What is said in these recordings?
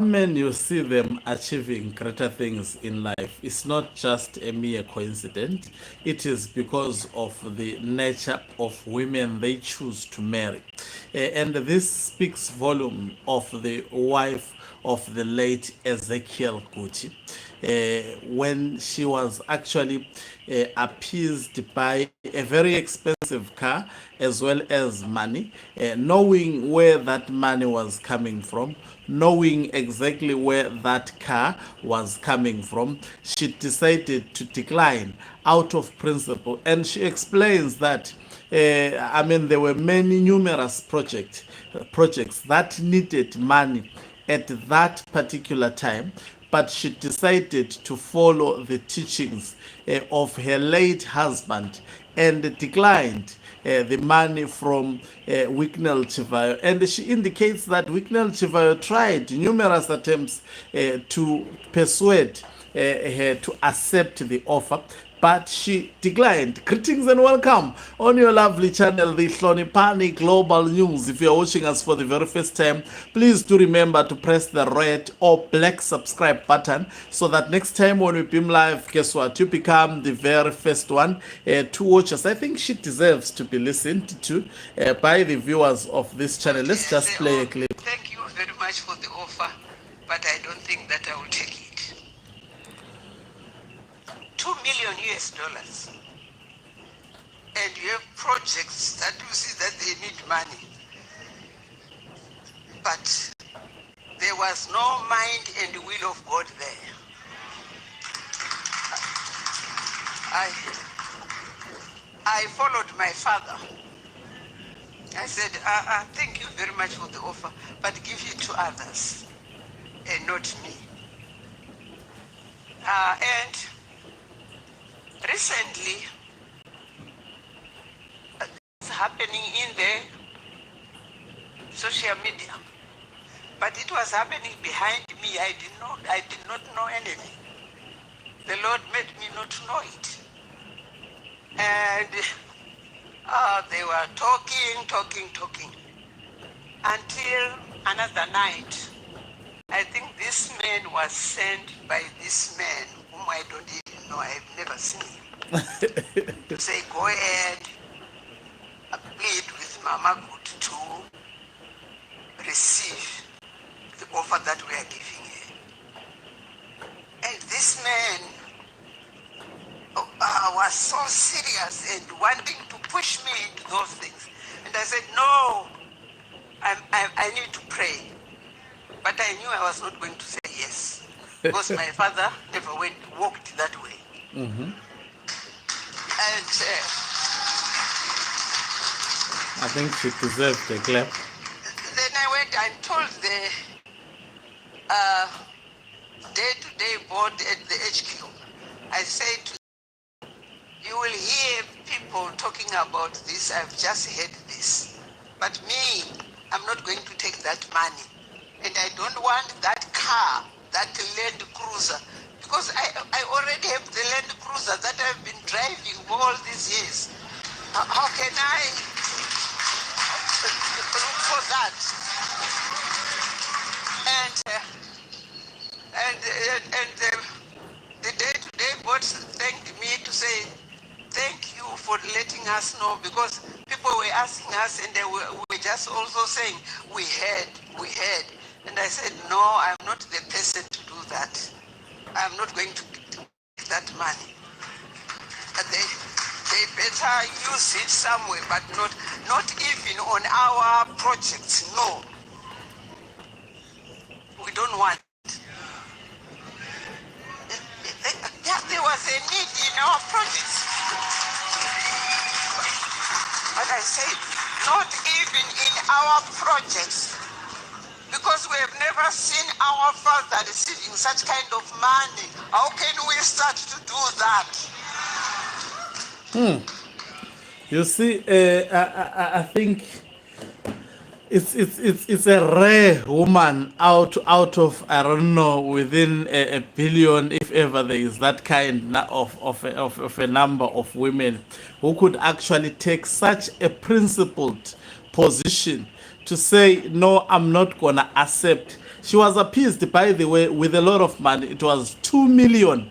men you see them achieving greater things in life, it's not just a mere coincidence. It is because of the nature of women they choose to marry. And this speaks volume of the wife of the late Ezekiel Guti, when she was actually appeased by a very expensive car as well as money, knowing where that money was coming from, knowing exactly where that car was coming from, she decided to decline out of principle. And she explains that there were many numerous projects that needed money at that particular time, but she decided to follow the teachings of her late husband and declined the money from Wicknell Chovhayo. And she indicates that Wicknell Chovhayo tried numerous attempts to persuade her to accept the offer, but she declined. Greetings and welcome on your lovely channel, the Hlonipani Global News. If you're watching us for the very first time, please do remember to press the red or black subscribe button so that next time when we beam live, guess what? You become the very first one to watch us. I think she deserves to be listened to by the viewers of this channel. Let's just play a clip. Thank you very much for the offer, but I don't think that I will take it. $2 million US, and you have projects that you see that they need money, but there was no mind and will of God there. I followed my father. I said, thank you very much for the offer, but give it to others and not me. And recently, it's happening in the social media, but it was happening behind me. I did not know anything. The Lord made me not to know it. And they were talking until another night. I think this man was sent by this man whom I don't even know. I've never seen him. To say, go ahead, plead with Mama Good to receive the offer that we are giving her. And this man was so serious and wanting to push me into those things. And I said, no, I need to pray. But I knew I was not going to say yes, because my father never walked that way. Mm-hmm. And I think she deserved a clap. then I went and told the day-to-day board at the HQ. I said to them, you will hear people talking about this. I've just heard this. But me, I'm not going to take that money. And I don't want that car, that Land Cruiser, because I already have the Land Cruiser that I've been driving for all these years. How can I look for that? And the day-to-day board thanked me to say, thank you for letting us know, because people were asking us and they were just also saying, we heard. And I said, no, I'm not the person to do that. I'm not going to take that money. They better use it somewhere, but not even on our projects. No. We don't want. There was a need in our projects. But I said, not even in our projects. Because we have never seen our father receiving such kind of money. How can we start to do that? You see, I think it's a rare woman out of, I don't know, within a billion, if ever there is that kind of a number of women who could actually take such a principled position to say, no, I'm not gonna accept She was appeased, by the way, with a lot of money. It was 2 million.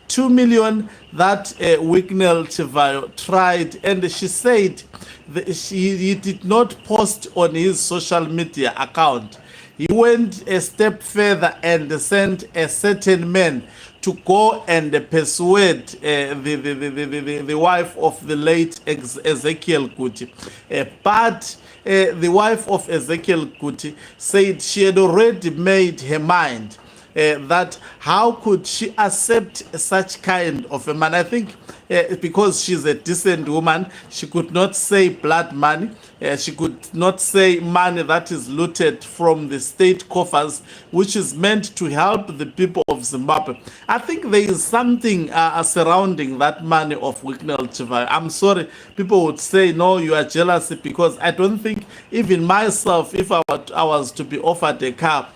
2 million that Wicknell Chovhayo tried, and she said that he did not post on his social media account. He went a step further and sent a certain man to go and persuade the wife of the late Ezekiel Guti. But the wife of Ezekiel Guti said she had already made her mind that how could she accept such kind of a man. I think because she's a decent woman, she could not say blood money. She could not say money that is looted from the state coffers, which is meant to help the people of Zimbabwe. I think there is something surrounding that money of Wicknell Chovhayo. I'm sorry, people would say, no, you are jealous, because I don't think even myself, if I was to be offered a car,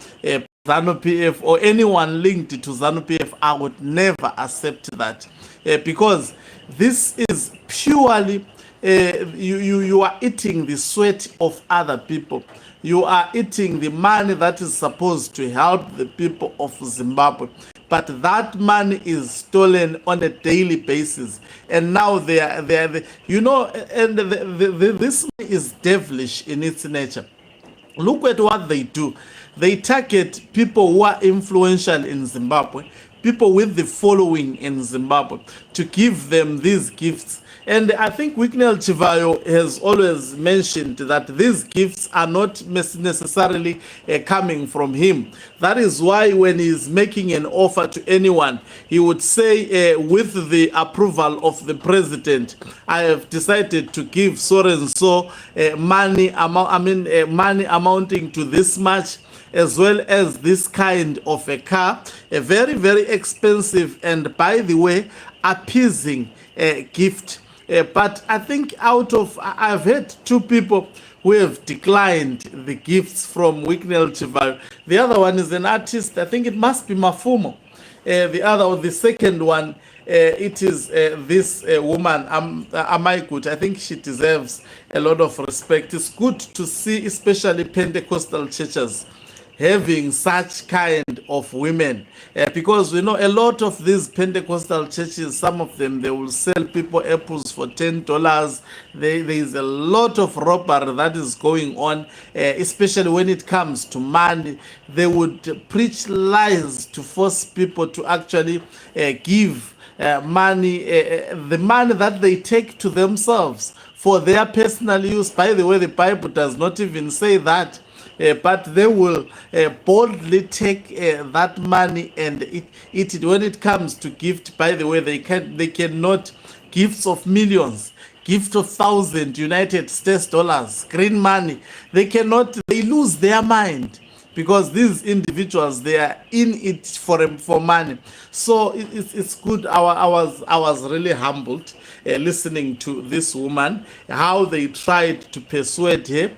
ZANU PF or anyone linked to ZANU PF, I would never accept that, because this is purely you are eating the sweat of other people. You are eating the money that is supposed to help the people of Zimbabwe, but that money is stolen on a daily basis, and now they are you know, and this is devilish in its nature. Look at what they do. They target people who are influential in Zimbabwe, people with the following in Zimbabwe, to give them these gifts. And I think Wicknell Chovhayo has always mentioned that these gifts are not necessarily coming from him. That is why when he's making an offer to anyone, he would say, with the approval of the president, I have decided to give so and so money amounting to this much, as well as this kind of a car, a very, very expensive and, by the way, appeasing gift. But I think I've heard two people who have declined the gifts from Wicknell Chovhayo. The other one is an artist. I think it must be Mafumo. The second one, it is this woman, Amai Guti. I think she deserves a lot of respect. It's good to see, especially Pentecostal churches, having such kind of women, because we know a lot of these Pentecostal churches, some of them, they will sell people apples for $10. There is a lot of robbery that is going on, especially when it comes to money. They would preach lies to force people to actually give money, the money that they take to themselves for their personal use. By the way, the Bible does not even say that. But they will boldly take that money and eat it. When it comes to gift, by the way, they cannot gifts of millions, gift of United States dollars, green money. They cannot. They lose their mind, because these individuals, they are in it for money. So it's good. I was really humbled listening to this woman, how they tried to persuade her,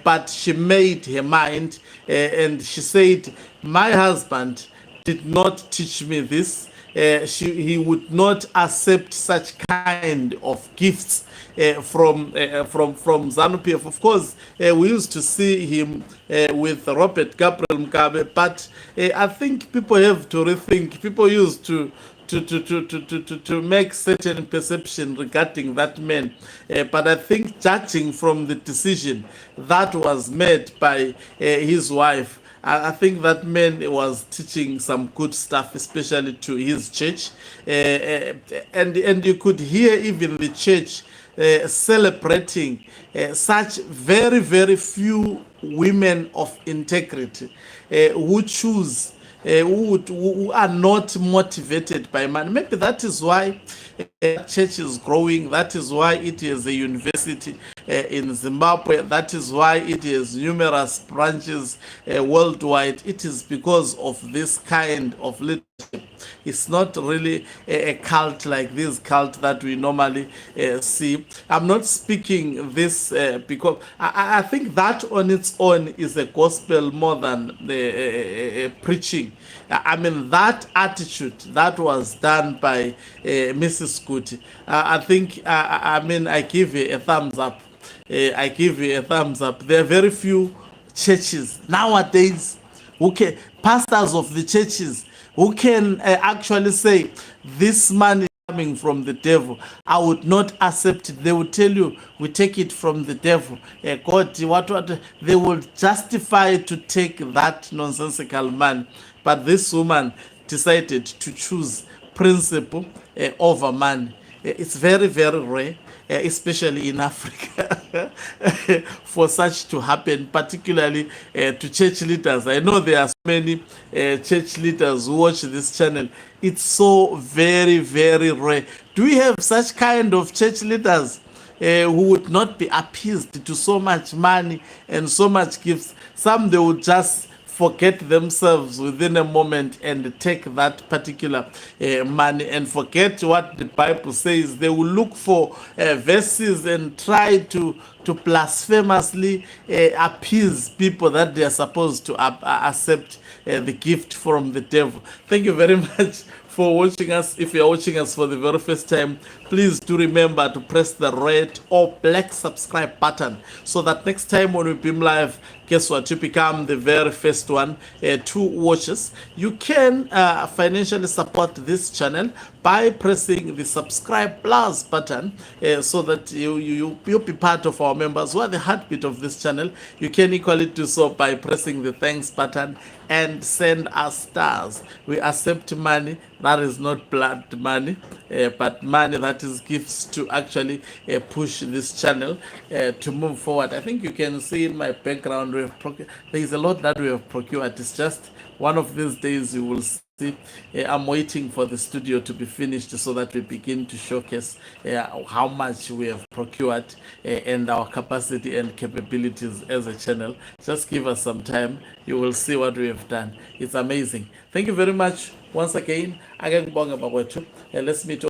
but she made her mind, and she said, my husband did not teach me this. He would not accept such kind of gifts from ZANU PF. Of course, we used to see him with Robert Gabriel Mugabe, but I think people have to rethink. People used to make certain perception regarding that man, but I think, judging from the decision that was made by his wife, I think that man was teaching some good stuff, especially to his church, and you could hear even the church celebrating such very, very few women of integrity who choose, who are not motivated by money. Maybe that is why church is growing. That is why it is a university in Zimbabwe. That is why it has numerous branches worldwide. It is because of this kind of leadership. It's not really a cult like this cult that we normally see. I'm not speaking this because I think that on its own is a gospel more than the preaching. I mean, that attitude that was done by Mrs. Guti, I think, I mean, I give you a thumbs up. I give you a thumbs up. There are very few churches nowadays who can, pastors of the churches, who can actually say, this money coming from the devil, I would not accept it. They will tell you, we take it from the devil. God, what, they will justify to take that nonsensical money. But this woman decided to choose principle over money. It's very, very rare, especially in Africa, for such to happen, particularly to church leaders. I know there are so many church leaders who watch this channel. It's so very, very rare. Do we have such kind of church leaders who would not be appeased to so much money and so much gifts? Some, they would just forget themselves within a moment and take that particular money and forget what the Bible says. They will look for verses and try to blasphemously appease people that they are supposed to accept the gift from the devil. Thank you very much for watching us. If you're watching us for the very first time, please do remember to press the red or black subscribe button so that next time when we beam live, guess what, you become the very first one to watch us. You can financially support this channel by pressing the subscribe plus button so that you'll be part of our members who are the heartbeat of this channel. You can equally do so by pressing the thanks button and send us stars. We accept money that is not blood money, but money that is gifts to actually push this channel to move forward. I think you can see in my background, there is a lot that we have procured. It's just one of these days you will see. I'm waiting for the studio to be finished so that we begin to showcase how much we have procured and our capacity and capabilities as a channel. Just give us some time. You will see what we have done. It's amazing. Thank you very much once again. Let's meet